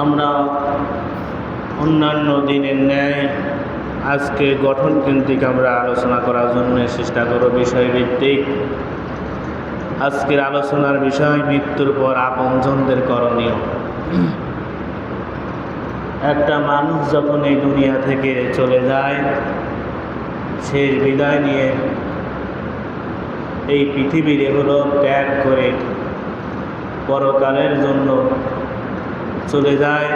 আমরা অন্যান্য দিনের ন্যায় আজকে গঠনকেন্দ্রিক আমরা আলোচনা করার জন্য চেষ্টা করব বিষয়ভিত্তিক। আজকের আলোচনার বিষয় মৃত্যুর পর আপনজনদের করণীয়। একটা মানুষ যখন এই দুনিয়া থেকে চলে যায়, শেষ বিদায় নিয়ে এই পৃথিবীর এগুলো ত্যাগ করে পরকালের জন্য চলে যায়।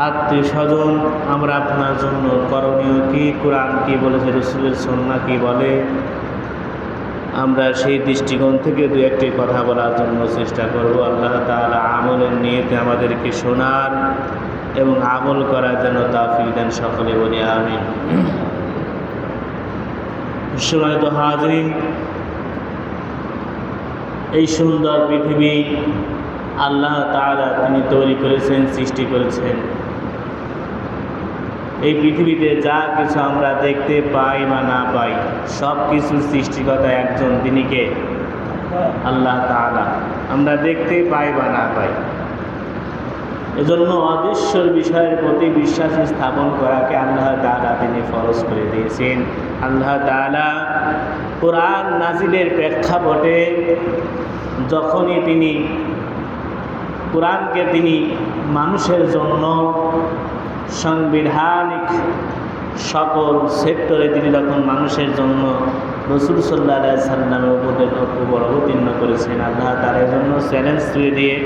আত্মীয় স্বজন আমরা আপনার জন্য করণীয় কি, কোরআন কি বলেছে, রাসূলের সুন্নাহ কি বলে, আমরা সেই দৃষ্টিকোণ থেকে দু একটি কথা বলার জন্য চেষ্টা করব। আল্লাহ তাআলা আমলের নিয়তে আমাদেরকে শোনার এবং আমল করার জন্য তৌফিক দেন, সকলে বলি আমিন। সম্মানিত হাজরিন, এই সুন্দর পৃথিবী আল্লাহ তাআলা তিনি তৈরি করেছেন, সৃষ্টি করেছেন। এই পৃথিবীতে যা কিছু আমরা দেখতে পাই বা না পাই, সব কিছুর সৃষ্টিকর্তা একজন, তিনি কে? আল্লাহ তাআলা। আমরা দেখতে পাই বা না পাই, এজন্য অদৃশ্যর বিষয়ের প্রতি বিশ্বাস স্থাপন করাকে আল্লাহ তাআলা তিনি ফরজ করে দিয়েছেন। আল্লাহ তাআলা কোরআন নাজিলের প্রেক্ষাপটে যখনই তিনি কোরআনকে তিনি মানুষের জন্য সাংবিধানিক সকল সেক্টরে তিনি যখন মানুষের জন্য রাসূল সাল্লাল্লাহু আলাইহি সাল্লামের উপর অবতীর্ণ করেছেন, আল্লাহ তার জন্য চ্যালেঞ্জ ছুঁয়ে দিয়ে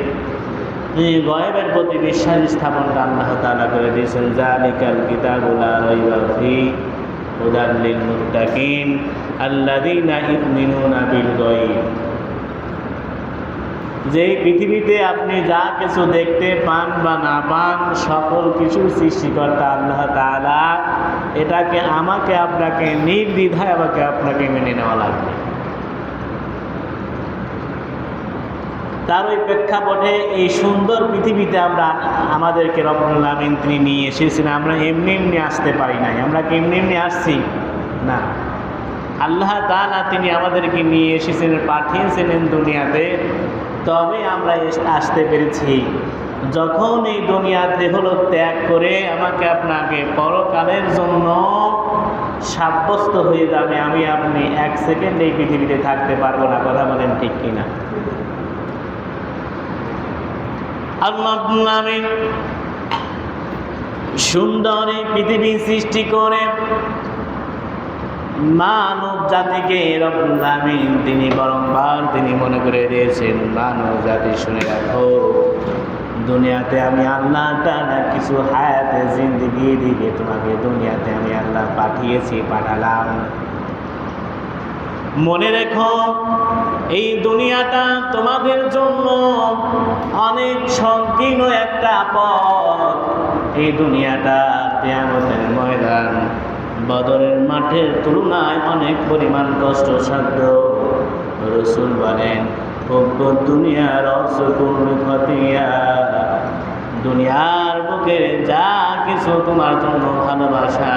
গয়বের প্রতি বিশ্বাস স্থাপনটা আল্লাহ তাআলা করে দিয়েছেন। যালিকাল কিতাবু লা রাইবা ফীহি হুদাল লিল মুত্তাকিন আল্লাযীনা ইউমিনুনা বিল গায়ব। যে পৃথিবীতে আপনি যা কিছু দেখতে পান বা না পান, সকল কিছুর সৃষ্টিকর্তা আল্লাহ তাআলা, এটাকে আমাকে আপনাকে নির্দ্বিধায় আপনাকে মেনে নেওয়া লাগবে। তার ওই প্রেক্ষাপটে এই সুন্দর পৃথিবীতে আমাদেরকে রব্বুল আমিন তিনি নিয়ে এসেছেন। আমরা এমনি এমনি আসতে পারি নাই। আমরা কি এমনি এমনি আসছি? না, আল্লাহ তাআলা তিনি আমাদেরকে নিয়ে এসেছেন, পাঠিয়েছিলেন দুনিয়াতে, তবে আমরা আসতে পেরেছি। যখন এই দুনিয়াতে হলো ত্যাগ করে আমাকে আপনাকে পরকালের জন্য সাব্যস্ত হয়ে যাবে, আমি আপনি এক সেকেন্ড এই পৃথিবীতে থাকতে পারবো না। কথা বলেন ঠিক কিনা? আল্লাহ আমিন সুন্দর এই পৃথিবী সৃষ্টি করে মানব জাতিকে রব্বুল আমিন তিনি বারংবার তিনি মনে করে দিয়েছেন, মানব জাতি শুনে রাখো, দুনিয়াতে আমি আল্লাহ তাআলা কিছু হায়াতে জিন্দেগি দিয়ে তোমাকে দুনিয়াতে আমি আল্লাহ পাঠালাম। মনে রেখো, এই দুনিয়াটা তোমাদের জন্য অনেক সংকীর্ণ একটা পথ। এই দুনিয়াটা কিয়ামতের ময়দান, বদরের মাঠের তুলনায় অনেক পরিমাণ কষ্টসাধ্য। রাসূল বলেন, দুনিয়ার অসকুল খতিয়া, দুনিয়ার বুকে যা কিছু তোমার জন্য ভালোবাসা,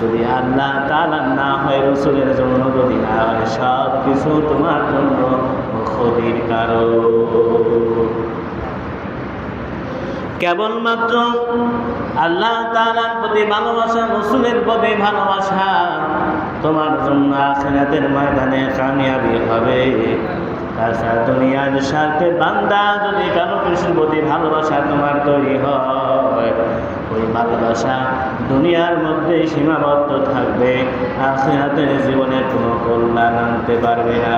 যদি আল্লাহ তাআলা না হয়, রাসূলের জন্য যদি না হয়, সব কিছু তোমার জন্য ক্ষতির কারণ। কেবলমাত্র আল্লাহ তাআলার প্রতি ভালোবাসা, রাসূলের প্রতি ভালোবাসা তোমার জন্য আখিরাতের ময়দানে কামিয়াবি হবে। তাছাড়া দুনিয়ার স্বার্থে বান্দা যদি কারো কিছুর প্রতি ভালোবাসা তোমার তৈরি হয়, ওই ভালোবাসা দুনিয়ার মধ্যে সীমাবদ্ধ থাকবে, আখিরাতের জীবনে কোনো কল্যাণ আনতে পারবে না।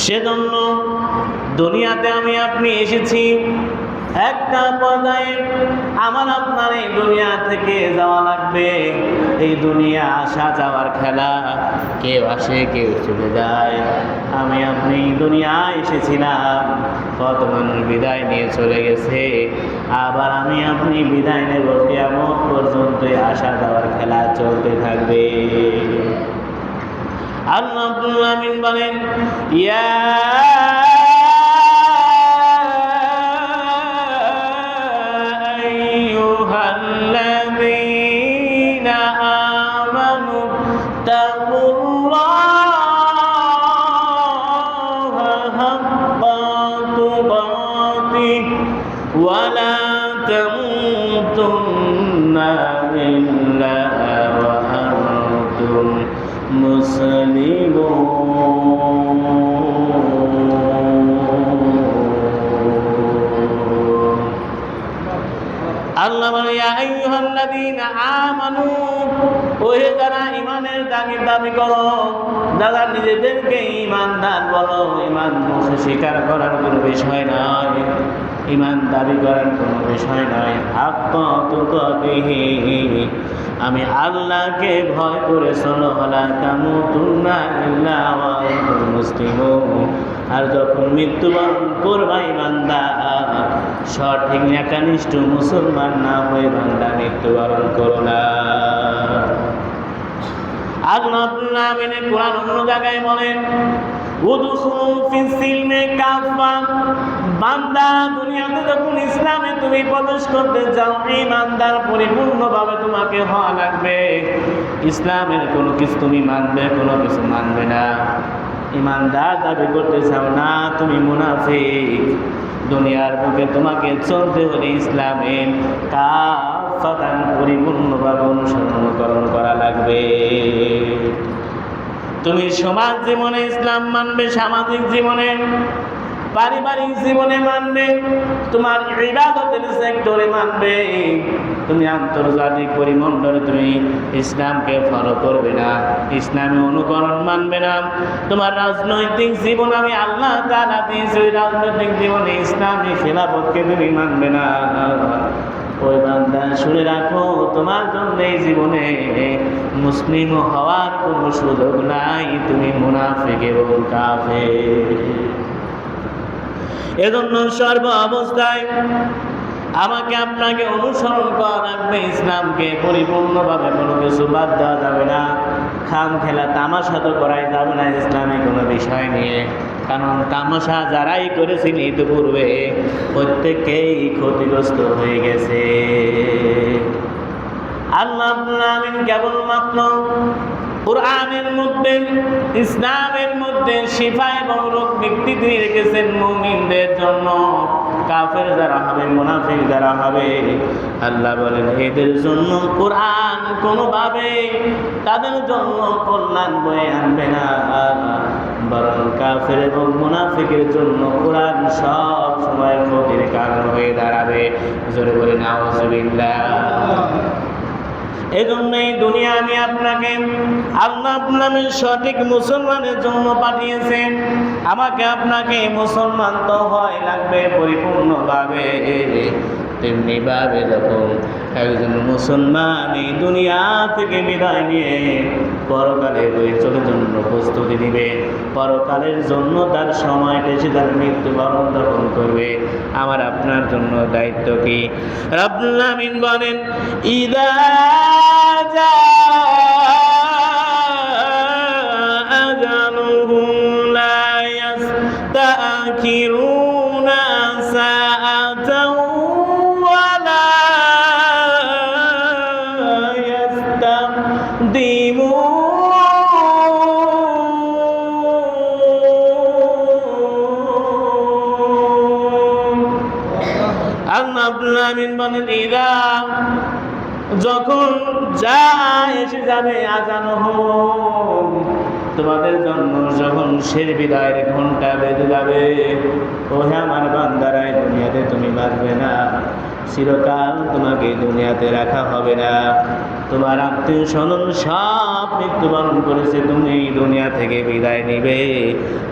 সেজন্য দুনিয়াতে আমি আপনি এসেছি, একটা পর্যায়ে আমার আপনার এই দুনিয়া থেকে যাওয়া লাগবে। এই দুনিয়া আসা যাওয়ার খেলা, কেউ আসে কেউ চলে যায়। আমি আপনি দুনিয়ায় এসেছিলাম, কত মানুষ বিদায় নিয়ে চলে গেছে, আবার আমি আপনি বিদায় নেব, কিয়ামত পর্যন্ত আসা যাওয়ার খেলা চলতে থাকবে। আল্লাহ রাব্বুল আমিন বলেন, ইয়া আইয়ুহাল্লাযীনা আমানু তাকুল্লাহা হাক্কা তুকাতিহি আল্লাযীনা আমানু, ওহে যারা ঈমানের দাবি করো, যারা নিজেদেরকে ঈমানদার বলো, ঈমান মুখে স্বীকার করার কোনো বিষয় নয়, ঈমান দাবি করার কোনো বিষয় নয়। হাক্কা তুকাতিহি, আমি আল্লাহকে ভয় করে চলো, ওয়ালা তামুতুন্না ইল্লা ওয়া আনতুম মুসলিমুন। আর যখন মৃত্যুবরণ করবা ঈমানদার, সঠিক একনিষ্ঠ মুসলমান না হয়ে বান্দা মৃত্যুবরণ করো না। আল্লাহ রাব্বুল আলামিন কোরআন অন্য জায়গায় বলেন, উদখুলু ফিস সিলমি কাফা, বান্দা দুনিয়াতে যখন ইসলামে তুমি প্রবেশ করতে যাও, ঈমানদার পরিপূর্ণভাবে তোমাকে হওয়া লাগবে। ইসলামের কোনো কিছু তুমি মানবে, কোনো কিছু মানবে না। ঈমানদার দাবি করতে চাও না, তুমি মুনাফিক। দুনিয়ার বুকে তোমাকে চলতে হলে ইসলামের কাফাতান পরিপূর্ণভাবে অনুসরণ করা লাগবে। তুমি সমাজ জীবনে ইসলাম মানবে, সামাজিক জীবনে, পারিবারিক জীবনে মানবে, তোমার ইবাদতের সেক্টরে মানবে, তুমি আন্তর্জাতিক পরিমণ্ডলে তুমি ইসলামকে ফলো করবে না, ইসলামে অনুকরণ মানবে না। তোমার রাজনৈতিক জীবন আমি আল্লাহ তাআলা দিয়েছি, ওই রাজনৈতিক জীবনে ইসলামী খেলাফতকে তুমি মানবে না। ওই বান্দা শুনে রাখো, তোমার জন্য এই জীবনে মুসলিম হওয়ার কোনো সুযোগ নাই, তুমি মুনাফিক এবং কাফের। এজন্য সর্ব অবস্থায় আমাকে আপনাকে অনুসরণ করা লাগবে। ইসলামকে পরিপূর্ণভাবে কোনো কিছু বাদ দেওয়া যাবে না, খাম খেলা তামাশা তো করাই যাবে না ইসলামে কোনো বিষয় নিয়ে। কারণ তামাশা যারাই করেছিল ইতিপূর্বে প্রত্যেকেই ক্ষতিগ্রস্ত হয়ে গেছে। আল্লাহ রাব্বুল আলামিন কেবলমাত্র কুরআনের মধ্যে, ইসলামের মধ্যে শিফা এবং রোগ মুক্তি দিয়ে রেখেছেন মুমিনদের জন্য। কাফের যারা হবে, মুনাফিক যারা হবে, আল্লাহ বলেন এদের জন্য কুরআন কোনোভাবে তাদের জন্য কল্যাণ বয়ে আনবে না, বরং কাফের এবং মুনাফিকের জন্য কুরআন সব সময় ক্ষতির কারণ হয়ে দাঁড়াবে। জোরে বলে নাউজুবিল্লাহ। এজন্য এই দুনিয়া আমি আপনাকে আল্লাহ নামের সঠিক মুসলমানের জন্য পাঠিয়েছেন। আমাকে আপনাকে মুসলমান তো হয় লাগবে পরিপূর্ণভাবে। তেমনি ভাবে যখন একজন মুসলমান এই দুনিয়া থেকে বিদায় নিয়ে পরকালের চলার জন্য প্রস্তুতি নিবে, পরকালের জন্য তার সময়টা এসে তার মৃত্যুবরণ যখন করবে, আমার আপনার জন্য দায়িত্ব কি? রব্বুল আমিন বলেন, ইদা আজালুহুম লা ইস্তাখিরুনা সাআতাও ওয়া লা ইস্তাকদিমুন। আল্লাহ রাব্বুল আমিন বলেন, ইদা যখন যা এসে যাবে, আজানো হোক তোমাদের জন্য যখন শের বিদায়ের ঘন্টা বেজে যাবে, ওহে আমার বান্দারাই দুনিয়াতে তুমি বাঁচবে না, চিরকাল তোমাকে দুনিয়াতে রাখা হবে না। তোমার আত্মীয় স্বজন সব মৃত্যুবরণ করেছে, তুমি দুনিয়া থেকে বিদায় নিবে।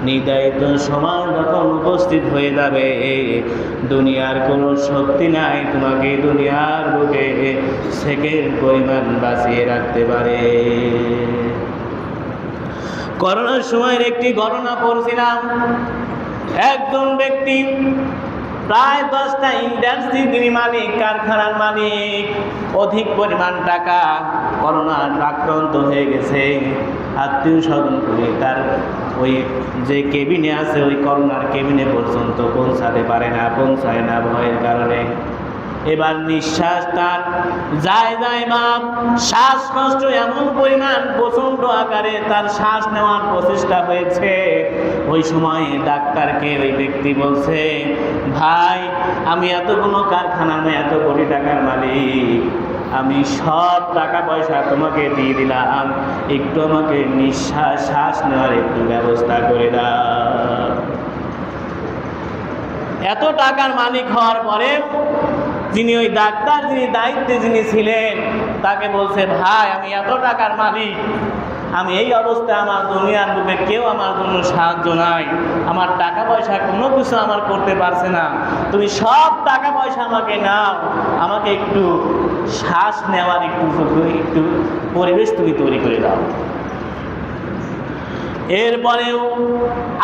নির্ধারিত সময় যখন উপস্থিত হয়ে যাবে, দুনিয়ার কোনো শক্তি নাই তোমাকে দুনিয়ার বুকে সেকেন্ড পরিমাণ বাঁচিয়ে রাখতে পারে। করোনার সময়ের একটি ঘটনা পড়ছিলাম। একজন ব্যক্তি প্রায় 10টা ইন্ডাস্ট্রি তিনি মালিক, কারখানার মালিক, অধিক পরিমাণ টাকা, করোনার আক্রান্ত হয়ে গেছে। আত্মীয় স্বজন করে তার ওই যে কেবিনে আছে, ওই করোনার কেবিনে পর্যন্ত পৌঁছায় না ভয়ের কারণে। এবার নিঃশ্বাস তার যায় বাপ, শ্বাসকষ্ট এমন পরিমাণ প্রচন্ড আকারে তার শ্বাস নেওয়ার প্রচেষ্টা হয়েছে। ওই সময় ডাক্তারকে ওই ব্যক্তি বলছে, ভাই আমি এতগুলো কারখানার এত কোটি টাকার মালিক, আমি সব টাকা পয়সা তোমাকে দিয়ে দিলাম, একটু আমাকে শ্বাস নেওয়ার একটু ব্যবস্থা করে দাও। এত টাকার মালিক হওয়ার পরে যিনি ওই ডাক্তার, যিনি দায়িত্বে যিনি ছিলেন, তাকে বলছে, ভাই আমি এত টাকার মালিক, আমি এই অবস্থায় আমার দুনিয়ার বুকে কেউ আমার জন্য সাহায্য নাই, আমার টাকা পয়সা কোনো কিছু আমার করতে পারছে না, তুমি সব টাকা পয়সা আমাকে নাও, আমাকে একটু শ্বাস নেওয়ার একটু পরিবেশ তুমি তৈরি করে দাও। এরপরেও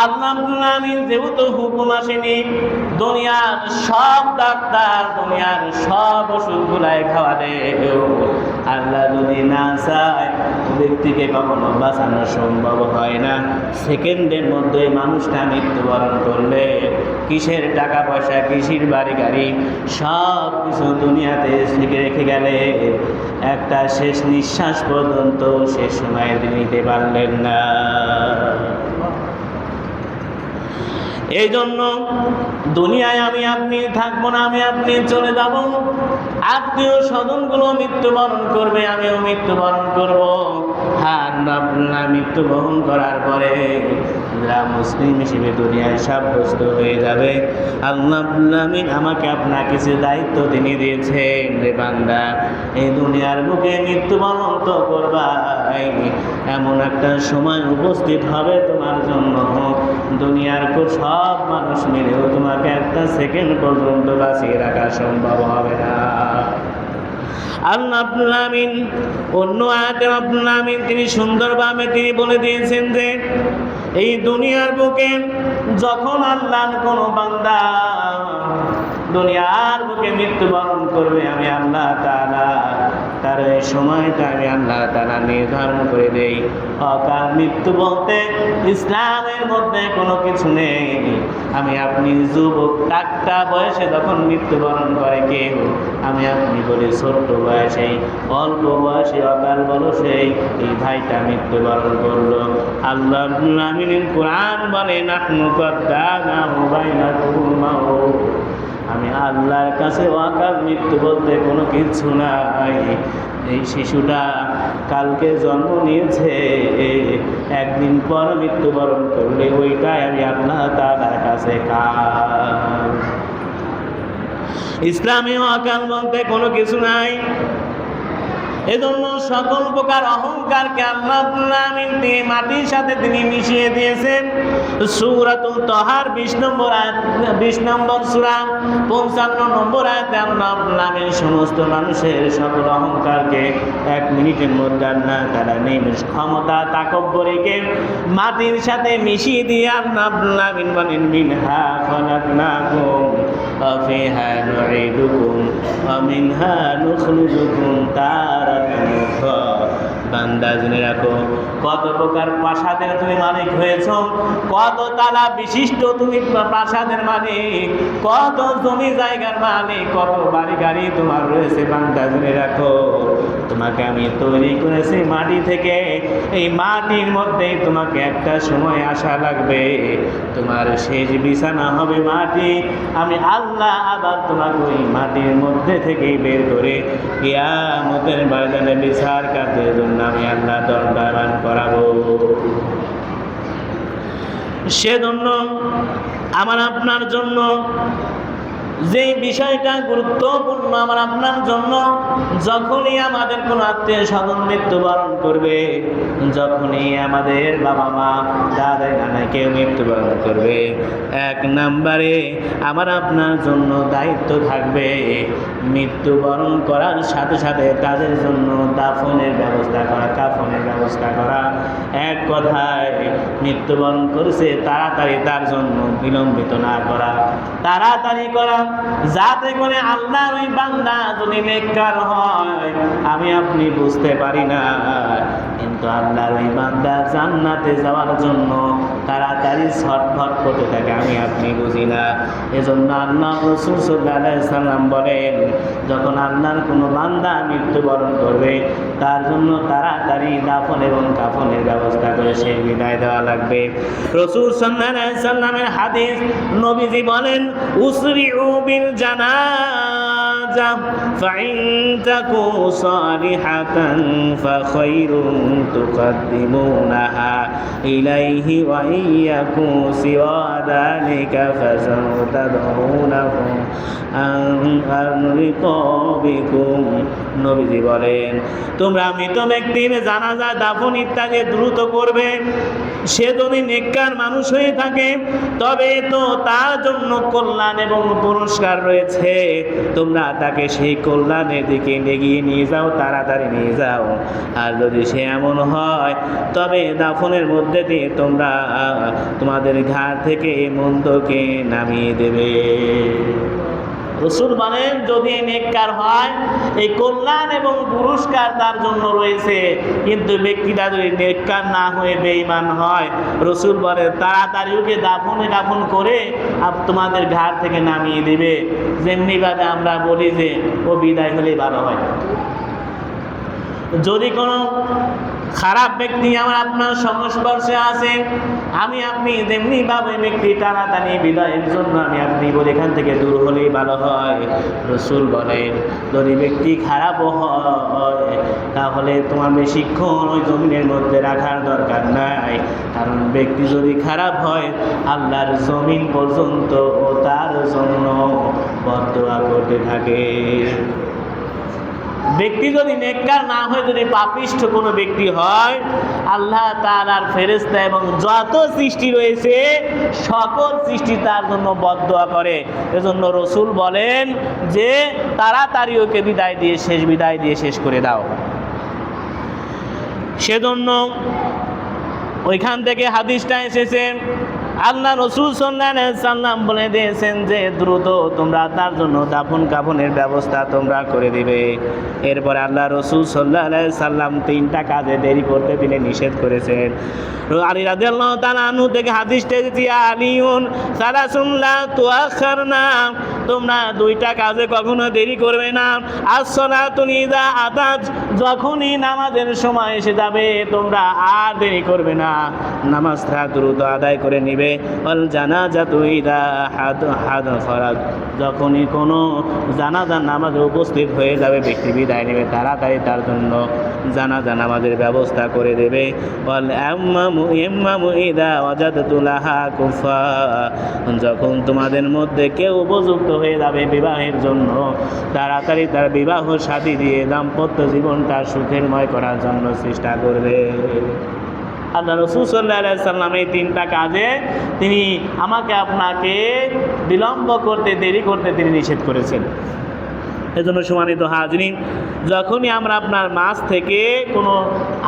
আল্লাহ রাব্বুল আলামিন যেহেতু হুকুম আসেনি, দুনিয়ার সব ডাক্তার, দুনিয়ার সব ওষুধগুলাই খাওয়ালেও আল্লাহ যদি না চায় ব্যক্তিকে কখনো বাঁচানো সম্ভব হয় না। সেকেন্ডের মধ্যে মানুষটা মৃত্যুবরণ করলে কিসের টাকা পয়সা, কিসের বাড়ি গাড়ি, সব কিছু দুনিয়াতে রেখে গেলে একটা শেষ নিঃশ্বাস পর্যন্ত শেষ সময় নিতে পারলেন না। এই জন্য দুনিয়ায় আমি আপনি থাকবো না, আমি আপনি চলে যাব, আত্মীয় স্বজনগুলো মৃত্যুবরণ করবে, আমিও মৃত্যুবরণ করব। আর মৃত্যুবরণ করার পরে যারা মুসলিম হিসেবে দুনিয়ায় সাব্যস্ত হয়ে যাবে, আল্লাহ আমাকে আপনার কিছু দায়িত্ব তিনি দিয়েছেন, রে বান্দা এই দুনিয়ার বুকে মৃত্যুবরণ তো করবা, এমন একটা সময় উপস্থিত হবে তোমার জন্য দুনিয়ার সব মানুষ মিলেও তোমাকে একটা সেকেন্ড পর্যন্ত বাঁচিয়ে রাখা সম্ভব হবে না। আল্লাহ রাব্বুল আলামিন অন্য আয়াতে রাব্বুল আলামিন তিনি সুন্দরভাবে তিনি বলে দিয়েছেন যে এই দুনিয়ার বুকে যখন আল্লাহর কোনো বান্দা দুনিয়ার বুকে মৃত্যুবরণ করবে, আমি আল্লাহ তাআলা তার এই সময়টা আমি আল্লাহ তাআলা নির্ধারণ করে দেই। অকাল মৃত্যু বলতে ইসলামের মধ্যে কোনো কিছু নেই। আমি আপনি যুবক টাটকা বয়সে যখন মৃত্যুবরণ করে কেউ, আমি আপনি বলি ছোট্ট বয়সেই, অল্প বয়সে অকাল বয়সেই এই ভাইটা মৃত্যুবরণ করলো। আল্লাহ রাব্বুল আলামিন কোরআন বলে, নাহনু কদ্দানাহু বাইনাকুমুল মাউত, আমি আল্লাহর কাছে অকাল মৃত্যু বলতে কোনো কিছু নাই। এই শিশুটা কালকে জন্ম নিয়েছে, একদিন পর মৃত্যুবরণ করলে ওইটাই আমি আল্লাহ তাআলার কাছে কাল। ইসলামে অকাল বলতে কোনো কিছু নাই। এজন্য সকল প্রকার অহংকারকে আল্লাহ রাব্বুল আলামিন তিনি মাটির সাথে তিনি মিশিয়ে দিয়েছেন। সূরাতুল তাহার 20 নম্বর আয়াত, 20 নম্বর সূরা 55 নম্বর আয়াতে আল্লাহ রাব্বুল আলামিন সমস্ত মানুষের সকল অহংকারকে 1 মিনিটের মধ্যে আল্লাহ তাআলা নিজ ক্ষমতা তাকব্বুরিকে মাটির সাথে মিশিয়ে দিয়ে আল্লাহ রাব্বুল আলামিন বলেন, মিনহা খলাকনাকুম ওয়া ফিহা নুঈদুকুম ওয়া মিনহা নুখরিজুকুম তারাতান উখরা। বান্দা জেনে রাখো, কত প্রকার প্রাসাদের তুমি মালিক হয়েছ, কত তালা বিশিষ্ট তুমি প্রাসাদের মালিক, কত জমি জায়গার মালিক, কত বাড়ি গাড়ি তোমার রয়েছে। বান্দা জেনে রাখো, তোমাকে আমি তৈরি করেছি মাটি থেকে, এই মাটির মধ্যেই তোমাকে একটা সময় আসা লাগবে, তোমার শেষ বিছানা হবে মাটি। আমি আল্লাহ আবার তোমাকে ওই মাটির মধ্যে থেকে বের করে কিয়ামতের ময়দানে বিচার কাজের জন্য আমি আল্লাহ দণ্ডায়মান করাবো। সেজন্য আমার আপনার জন্য যে বিষয়টা গুরুত্বপূর্ণ, আমার আপনার জন্য, যখনই আমাদের কোনো আত্মীয় স্বজন মৃত্যুবরণ করবে, যখনই আমাদের বাবা মা দাদা নানা কেউ মৃত্যুবরণ করবে, 1 নম্বরে আমার আপনার জন্য দায়িত্ব থাকবে মৃত্যুবরণ করার সাথে সাথে তাদের জন্য দাফনের ব্যবস্থা করা, কাফনের ব্যবস্থা করা। এক কথায় মৃত্যুবরণ করেছে তাড়াতাড়ি তার জন্য বিলম্বিত না করা, তাড়াতাড়ি করা, যাতে করে আল্লাহর ওই বান্দা যদি নেককার হয় আমি আপনি বুঝতে পারি না, কিন্তু আল্লাহর ওই বান্দা জান্নাতে যাওয়ার জন্য তাড়াতাড়ি ছটফট করতে থাকে, আমি আপনি বুঝি না। এজন্য আল্লাহ রাসূল সাল্লাল্লাহু আলাইহি সাল্লাম বলেন, যখন আল্লাহর কোনো বান্দা মৃত্যুবরণ করবে তার জন্য তাড়াতাড়ি দাফন এবং কাফনের ব্যবস্থা করে সে বিদায় দেওয়া লাগবে। রাসূল সাল্লাল্লাহু আলাইহি সাল্লামের হাদিস, নবীজি বলেন উসরিউ বিল জানাজা ফাইন তাকু সালিহাতান ফাখাইরুন তুকদ্দিমুনাহা ইলাইহি ওয়া ইয়াকু সিওয়া যালিকা ফাসাউতাদউনাহু আন রিকাবিকুম। নবীজি বলেন তোমরা মৃত ব্যক্তির জানাজা, দাফন ইত্যাদি দ্রুত করবে। সে যদি নেককার মানুষ হয়ে থাকে তবে তো তার জন্য কল্যাণ এবং পুরস্কার রয়েছে, তোমরা তাকে সেই কল্যাণের দিকে এগিয়ে নিয়ে যাও, তাড়াতাড়ি নিয়ে যাও। আর যদি সে এমন হয় তবে দাফনের মধ্যে দিয়ে তোমরা তোমাদের ঘাড় থেকে মন্দকে নামিয়ে দেবে। রাসূল বলেন যদি নেককার হয় এই কল্যাণ এবং পুরস্কার তার জন্য রয়েছে, কিন্তু ব্যক্তিটা যদি নেককার না হয়ে বেঈমান হয়, রাসূল বলেন তাড়াতাড়ি ওকে দাফন করে তোমাদের ঘাট থেকে নামিয়ে দেবে। যেমনিভাবে আমরা বলি যে ও বিদায় হলেই ভালো হয়। যদি কোনো খারাপ ব্যক্তি আমার আপনার সংস্পর্শে আসে, আমি আপনি যেমনিভাবে ব্যক্তি টানাটানি বিদায়ের জন্য আমি আপনি বলে এখান থেকে দূর হলেই ভালো হয়। রাসূল বলেন যদি ব্যক্তি খারাপও হয় তাহলে তোমার বেশিক্ষণ ওই জমিনের মধ্যে রাখার দরকার নাই, কারণ ব্যক্তি যদি খারাপ হয় আল্লাহর জমিন পর্যন্ত ও তার জন্য বদদোয়া করতে থাকে। ব্যক্তি যদি নেককার না হয়, যদি পাপিষ্ঠ কোনো ব্যক্তি হয়, আল্লাহ তাআলার ফেরেশতা এবং যত সৃষ্টি রয়েছে সকল সৃষ্টি তার জন্য বদদোয়া করে। এজন্য রাসূল বলেন যে তাড়াতাড়ি ওকে বিদায় দিয়ে শেষ করে দাও। সেজন্য ওইখান থেকে হাদিসটা এসেছে, আল্লাহ রাসূল সাল্লাল্লাহু আলাইহি সাল্লাম বলে দিয়েছেন যে দ্রুত তোমরা তার জন্য দাফন কাফনের ব্যবস্থা তোমরা করে দিবে। এরপরে আল্লাহ রাসূল সাল্লাল্লাহু আলাইহি সাল্লাম তিনটা কাজে দেরি করতে তিনি নিষেধ করেছেন। আলী রাদিয়াল্লাহু তাআলা আনহু থেকে হাদিসটা এসেছে আলিউন সালাসুন লা তুআখারনা, তোমরা দুইটা কাজে কখনো দেরি করবে না। as-সালাতু ইযা আতাত, যখনই নামাজের সময় এসে যাবে তোমরা আর দেরি করবে না, নামাজটা দ্রুত আদায় করে নিবে। ওয়াল জানাজাতু ইযা হাদারাত, যখনই কোনো জানাজা নামাজে উপস্থিত হয়ে যাবে ব্যক্তি বিদায় নেবে, তাড়াতাড়ি তার জন্য জানাজা নামাজের ব্যবস্থা করে দেবে। ওয়াল ইমামু ইযা ওয়াজাদতু লাহা কুফা, যখন তোমাদের মধ্যে কেউ উপযুক্ত হয়ে যাবে বিবাহের জন্য, তাড়াতাড়ি তার বিবাহ শাদী দিয়ে দাম্পত্য জীবনটা সুখেরময় করার জন্য চেষ্টা করবে। আল্লাহ রাসূল সাল্লাল্লাহু আলাইহি সাল্লাম এই তিনটা কাজে তিনি আমাকে আপনাকে বিলম্ব করতে, দেরি করতে তিনি নিষেধ করেছেন। এজন্য সম্মানিত হাজরিন, যখনই আমরা আপনার মাঝ থেকে কোনো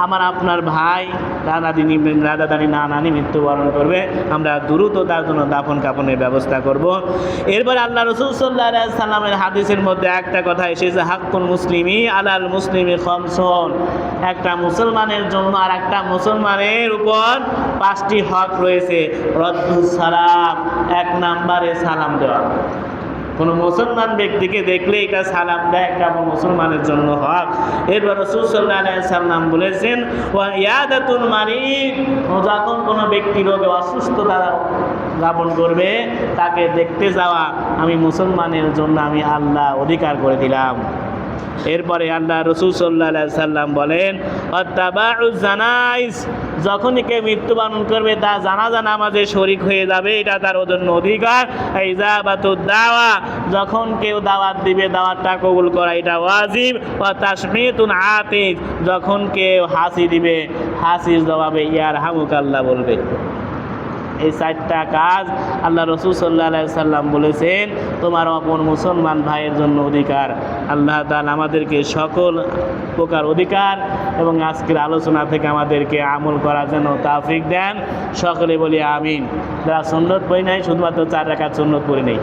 আমার আপনার ভাই দাদা দাদি নানি মৃত্যুবরণ করবে, আমরা দ্রুত তার জন্য দাফন কাফনের ব্যবস্থা করব। এরপরে আল্লাহ রাসূল সাল্লাল্লাহু আলাইহি সাল্লামের হাদিসের মধ্যে একটা কথা এসেছে, হাক্কুল মুসলিমি আলাল মুসলিমি খামসুন, একটা মুসলমানের জন্য আর একটা মুসলমানের উপর 5টি হক রয়েছে। রদ্দুস সালাম, 1 নম্বরে সালাম দেওয়া। কোনো মুসলমান ব্যক্তিকে দেখলে এটা সালাম দেয়, একটা মুসলমানের জন্য হক। এরপর রাসূল সাল্লাল্লাহু আলাইহি সাল্লাম বলেছেন ওয়া ইয়াদাতুল মারিদ, যখন কোনো ব্যক্তি রোগে অসুস্থতা যাপন করবে তাকে দেখতে যাওয়া আমি মুসলমানের জন্য আমি আল্লাহ অধিকার করে দিলাম। এরপরে আল্লাহ রাসূল সাল্লাল্লাহু আলাইহি সাল্লাম বলেন ওয়াত্তাবাউজ জানাইজ, যখনই কেউ মৃত্যুবরণ করবে তা জানাজা নামাজে শরীক হয়ে যাবে, এটা তার জন্য অধিকার। ইজাবাতুদ দাওয়া, যখন কেউ দাওয়াত দিবে দাওয়াতটা কবুল করা এটা ওয়াজিব। ওয়া তাশমিতুন আতিক, যখন কেউ হাসি দিবে হাসির জবাবে ইয়ারহামুকাল্লাহ বলবে। এই 4টা কাজ আল্লাহ রাসূল সাল্লাল্লাহু আলাইহি সাল্লাম বলেছেন তোমার অপর মুসলমান ভাইয়ের জন্য অধিকার। আল্লাহ তাআলা আমাদেরকে সকল প্রকার অধিকার এবং আজকের আলোচনা থেকে আমাদেরকে আমল করার জন্য তৌফিক দেন। সকলে বলি আমিন। যারা সুন্নত পড়ি নাই শুধুমাত্র 4 রাকাত সুন্নত পড়ি নাই।